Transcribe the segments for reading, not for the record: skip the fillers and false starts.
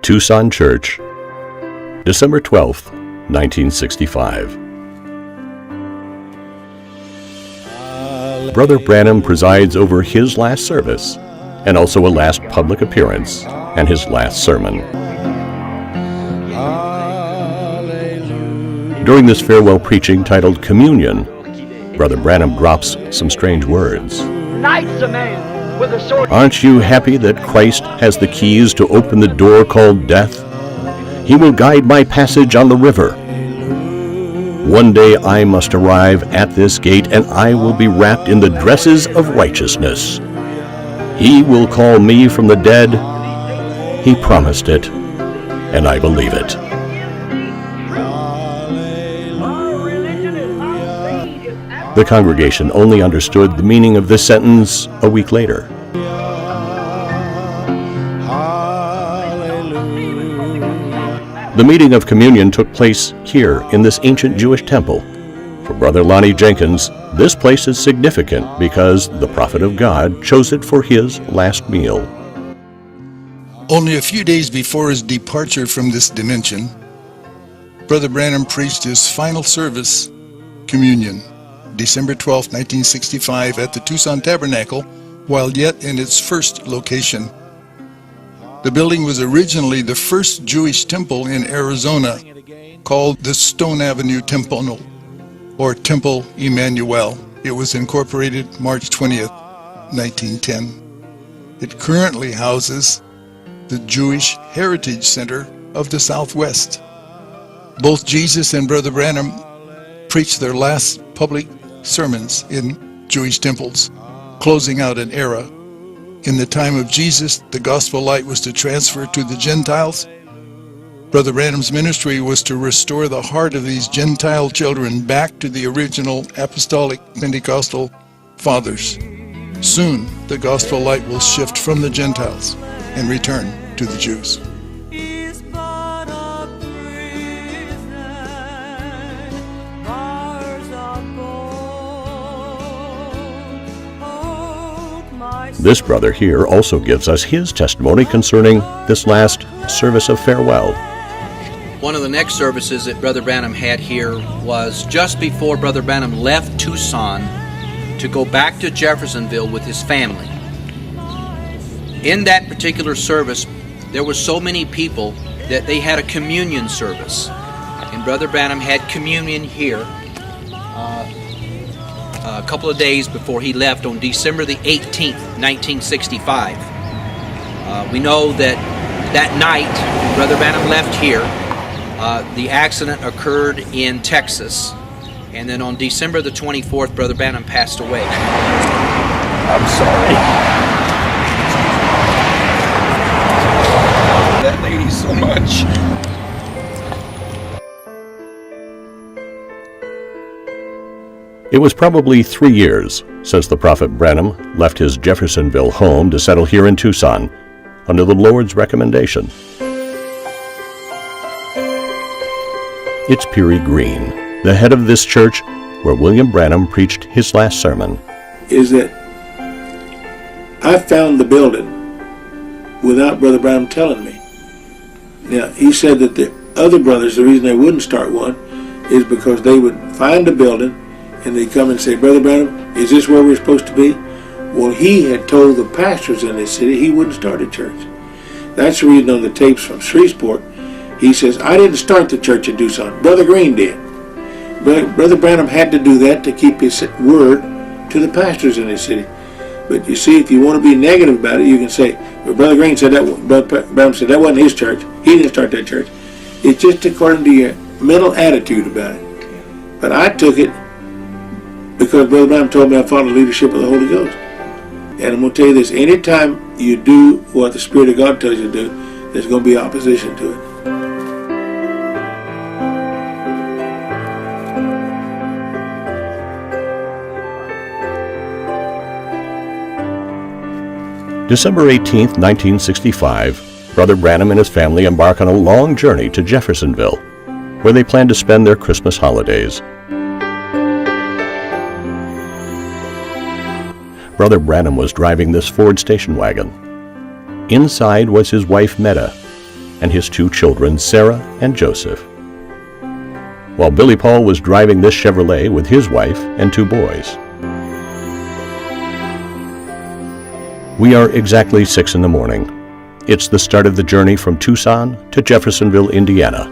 Tucson Church, December 12th, 1965. Brother Branham presides over his last service, and also a last public appearance, and his last sermon. During this farewell preaching titled Communion, Brother Branham drops some strange words. Aren't you happy that Christ has the keys to open the door called death? He will guide my passage on the river. One day I must arrive at this gate, and I will be wrapped in the dresses of righteousness. He will call me from the dead. He promised it, and I believe it. The congregation only understood the meaning of this sentence a week later. The meeting of communion took place here in this ancient Jewish temple. For Brother Lonnie Jenkins, this place is significant because the prophet of God chose it for his last meal. Only a few days before his departure from this dimension, Brother Branham preached his final service, Communion, December 12, 1965, at the Tucson Tabernacle, while yet in its first location. The building was originally the first Jewish temple in Arizona, called the Stone Avenue Temple, or Temple Emmanuel. It was incorporated March 20th, 1910. It currently houses the Jewish Heritage Center of the Southwest. Both Jesus and Brother Branham preached their last public sermons in Jewish temples, closing out an era. In the time of Jesus, the gospel light was to transfer to the Gentiles. Brother Branham's ministry was to restore the heart of these Gentile children back to the original apostolic Pentecostal fathers. Soon, the gospel light will shift from the Gentiles and return to the Jews. This brother here also gives us his testimony concerning this last service of farewell. One of the next services that Brother Branham had here was just before Brother Branham left Tucson to go back to Jeffersonville with his family. In that particular service, there were so many people that they had a communion service. And Brother Branham had communion here a couple of days before he left on December the 18th, 1965. We know that that night Brother Branham left here. The accident occurred in Texas, and then on December the 24th, Brother Branham passed away. I'm sorry. That lady so much. It was probably 3 years since the prophet Branham left his Jeffersonville home to settle here in Tucson under the Lord's recommendation. It's Peary Green, the head of this church where William Branham preached his last sermon. Is that I found the building without Brother Branham telling me. Now, he said that the other brothers, the reason they wouldn't start one is because they would find a building and they'd come and say, Brother Branham, is this where we're supposed to be? Well, he had told the pastors in this city he wouldn't start a church. That's the reason on the tapes from Shreveport, he says, I didn't start the church in Tucson. Brother Green did. Brother Branham had to do that to keep his word to the pastors in his city. But you see, if you want to be negative about it, you can say, well, Brother Green said that, Brother Branham said that wasn't his church. He didn't start that church. It's just according to your mental attitude about it. But I took it because Brother Branham told me I followed the leadership of the Holy Ghost. And I'm going to tell you this, anytime you do what the Spirit of God tells you to do, there's going to be opposition to it. December 18th, 1965, Brother Branham and his family embark on a long journey to Jeffersonville, where they plan to spend their Christmas holidays. Brother Branham was driving this Ford station wagon. Inside was his wife Meta, and his 2 children, Sarah and Joseph. While Billy Paul was driving this Chevrolet with his wife and 2 boys. We are exactly 6 in the morning. It's the start of the journey from Tucson to Jeffersonville, Indiana.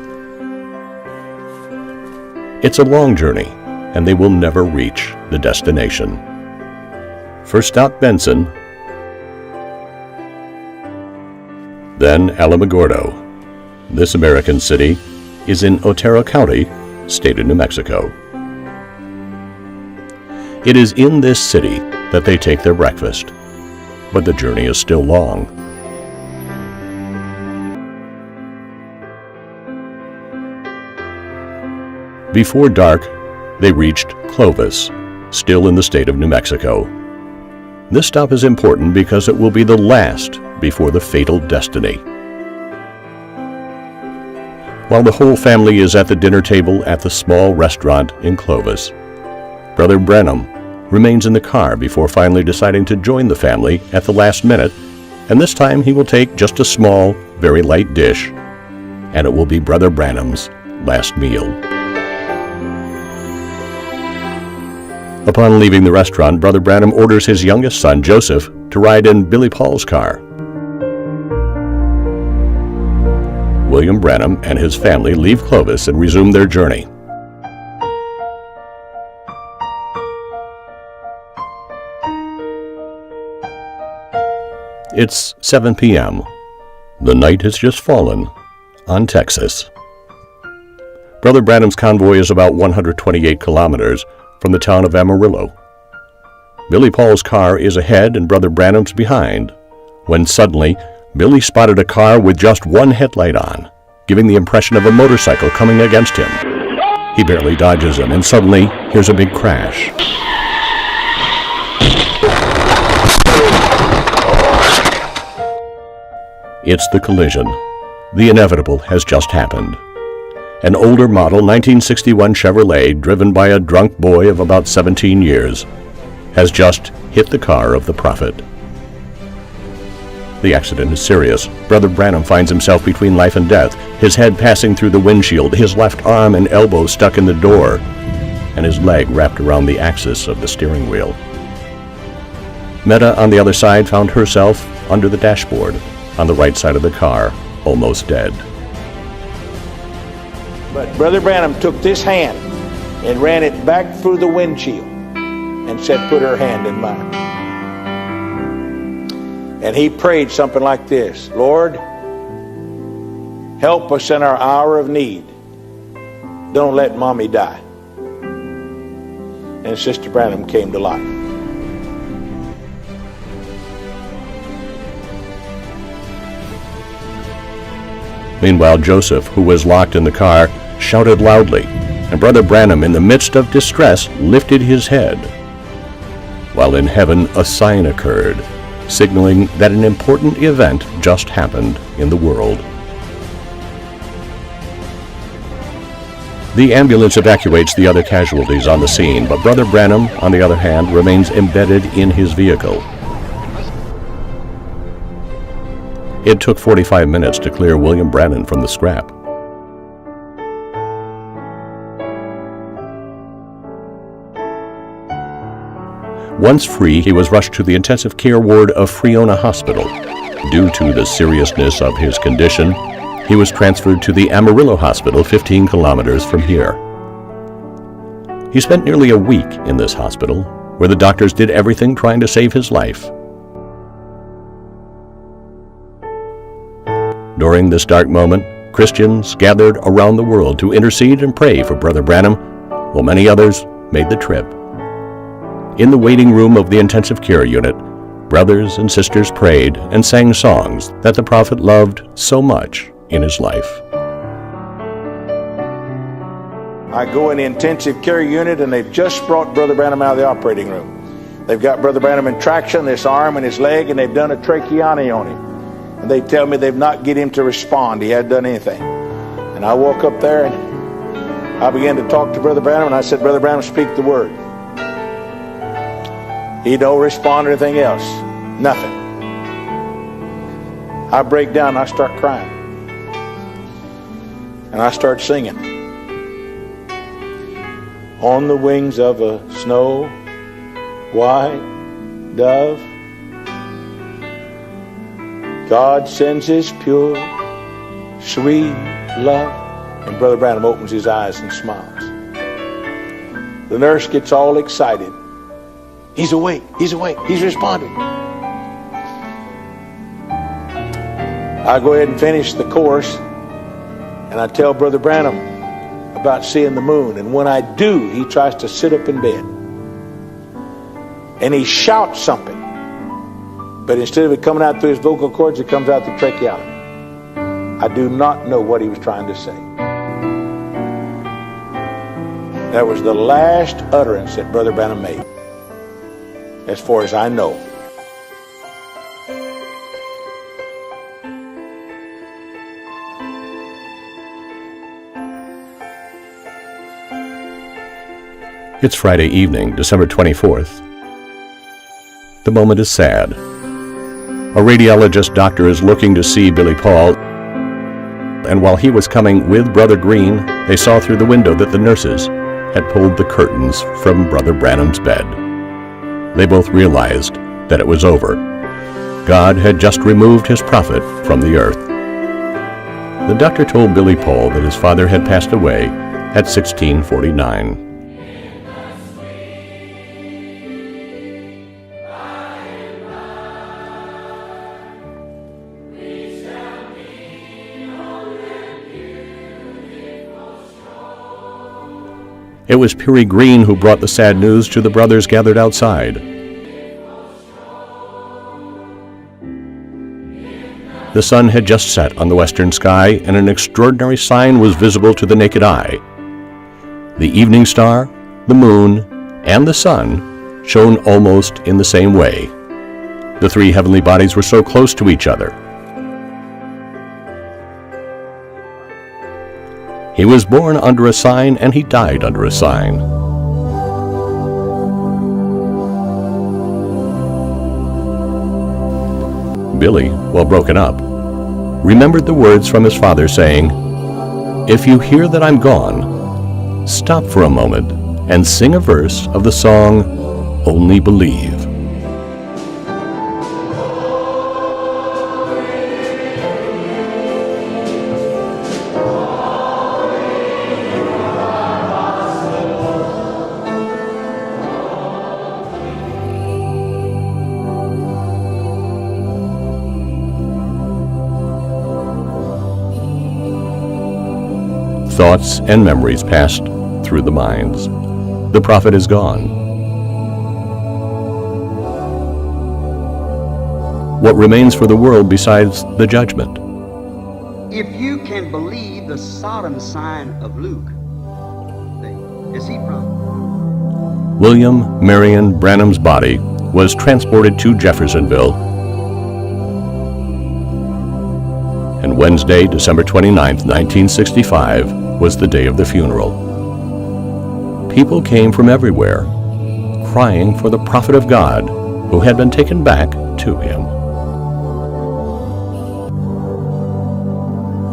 It's a long journey, and they will never reach the destination. First stop, Benson, then Alamogordo. This American city is in Otero County, state of New Mexico. It is in this city that they take their breakfast, but the journey is still long. Before dark, they reached Clovis, still in the state of New Mexico. This stop is important because it will be the last before the fatal destiny. While the whole family is at the dinner table at the small restaurant in Clovis, Brother Branham remains in the car before finally deciding to join the family at the last minute, and this time he will take just a small, very light dish, and it will be Brother Branham's last meal. Upon leaving the restaurant, Brother Branham orders his youngest son, Joseph, to ride in Billy Paul's car. William Branham and his family leave Clovis and resume their journey. It's 7 p.m. The night has just fallen on Texas. Brother Branham's convoy is about 128 kilometers from the town of Amarillo. Billy Paul's car is ahead and Brother Branham's behind, when suddenly Billy spotted a car with just one headlight on, giving the impression of a motorcycle coming against him. He barely dodges him and suddenly hears a big crash. It's the collision. The inevitable has just happened. An older model 1961 Chevrolet, driven by a drunk boy of about 17 years, has just hit the car of the prophet. The accident is serious. Brother Branham finds himself between life and death, his head passing through the windshield, his left arm and elbow stuck in the door, and his leg wrapped around the axis of the steering wheel. Meta, on the other side, found herself under the dashboard, on the right side of the car, almost dead. But Brother Branham took this hand and ran it back through the windshield and said, "Put her hand in mine." And he prayed something like this: "Lord, help us in our hour of need. Don't let Mommy die." And Sister Branham came to life. Meanwhile, Joseph, who was locked in the car, shouted loudly, and Brother Branham, in the midst of distress, lifted his head. While in heaven, a sign occurred, signaling that an important event just happened in the world. The ambulance evacuates the other casualties on the scene, but Brother Branham, on the other hand, remains embedded in his vehicle. It took 45 minutes to clear William Branham from the scrap. Once free, he was rushed to the intensive care ward of Friona Hospital. Due to the seriousness of his condition, he was transferred to the Amarillo Hospital 15 kilometers from here. He spent nearly a week in this hospital, where the doctors did everything trying to save his life. During this dark moment, Christians gathered around the world to intercede and pray for Brother Branham, while many others made the trip. In the waiting room of the intensive care unit, brothers and sisters prayed and sang songs that the prophet loved so much in his life. I go in the intensive care unit and they've just brought Brother Branham out of the operating room. They've got Brother Branham in traction, this arm and his leg, and they've done a tracheotomy on him. And they tell me they've not get him to respond. He hadn't done anything. And I woke up there and I began to talk to Brother Branham, and I said, "Brother Branham, speak the word." He don't respond or anything else. Nothing. I break down and I start crying. And I start singing. On the wings of a snow white dove, God sends his pure, sweet love. And Brother Branham opens his eyes and smiles. The nurse gets all excited. He's awake, he's awake, he's responding. I go ahead and finish the course, and I tell Brother Branham about seeing the moon. And when I do, he tries to sit up in bed. And he shouts something. But instead of it coming out through his vocal cords, it comes out through tracheotomy. I do not know what he was trying to say. That was the last utterance that Brother Branham made, as far as I know. It's Friday evening, December 24th. The moment is sad. A radiologist doctor is looking to see Billy Paul, and while he was coming with Brother Green, they saw through the window that the nurses had pulled the curtains from Brother Branham's bed. They both realized that it was over. God had just removed his prophet from the earth. The doctor told Billy Paul that his father had passed away at 1649. It was Peary Green who brought the sad news to the brothers gathered outside. The sun had just set on the western sky, and an extraordinary sign was visible to the naked eye. The evening star, the moon, and the sun shone almost in the same way. The three heavenly bodies were so close to each other. He was born under a sign, and he died under a sign. Billy, while broken up, remembered the words from his father saying, "If you hear that I'm gone, stop for a moment and sing a verse of the song, 'Only Believe.'" Thoughts and memories passed through the minds. The prophet is gone. What remains for the world besides the judgment? If you can believe the Sodom sign of Luke, is he from? William Marion Branham's body was transported to Jeffersonville, and Wednesday, December 29th, 1965, was the day of the funeral. People came from everywhere, crying for the prophet of God who had been taken back to him.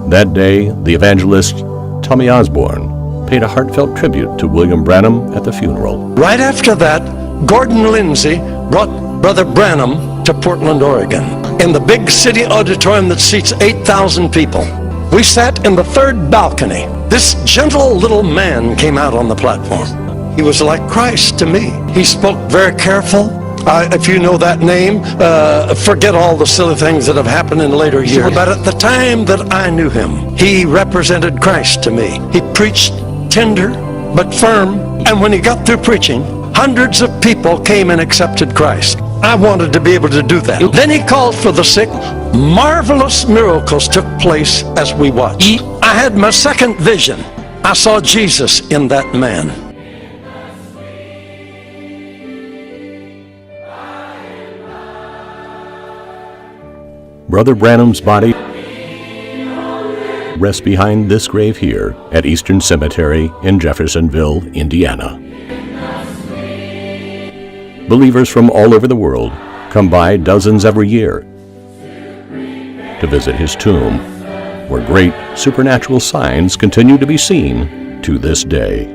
That day, the evangelist Tommy Osborne paid a heartfelt tribute to William Branham at the funeral. Right after that, Gordon Lindsay brought Brother Branham to Portland, Oregon, in the big city auditorium that seats 8,000 people. We sat in the third balcony. This gentle little man came out on the platform. He was like Christ to me. He spoke very careful. If you know that name, forget all the silly things that have happened in later years. But at the time that I knew him, he represented Christ to me. He preached tender but firm, and when he got through preaching, hundreds of people came and accepted Christ. I wanted to be able to do that. Then he called for the sick. Marvelous miracles took place as we watched. I had my second vision. I saw Jesus in that man. Brother Branham's body rests behind this grave here at Eastern Cemetery in Jeffersonville, Indiana. Believers from all over the world come by dozens every year to visit his tomb where great supernatural signs continue to be seen to this day.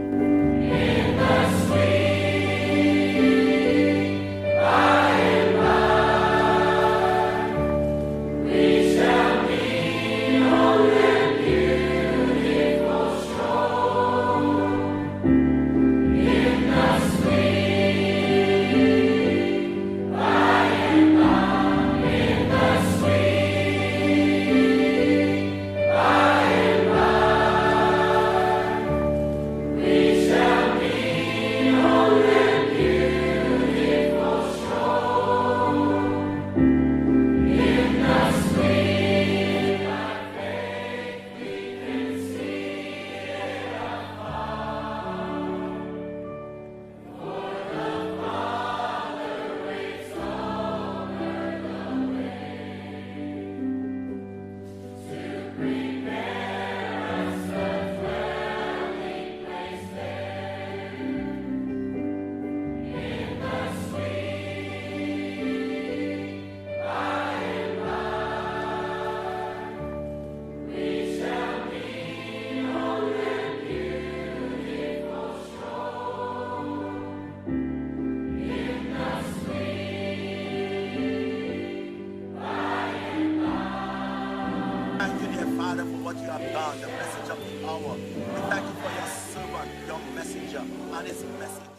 Father, for what you have done, the message of the hour. We thank you for your servant, your messenger, and his message.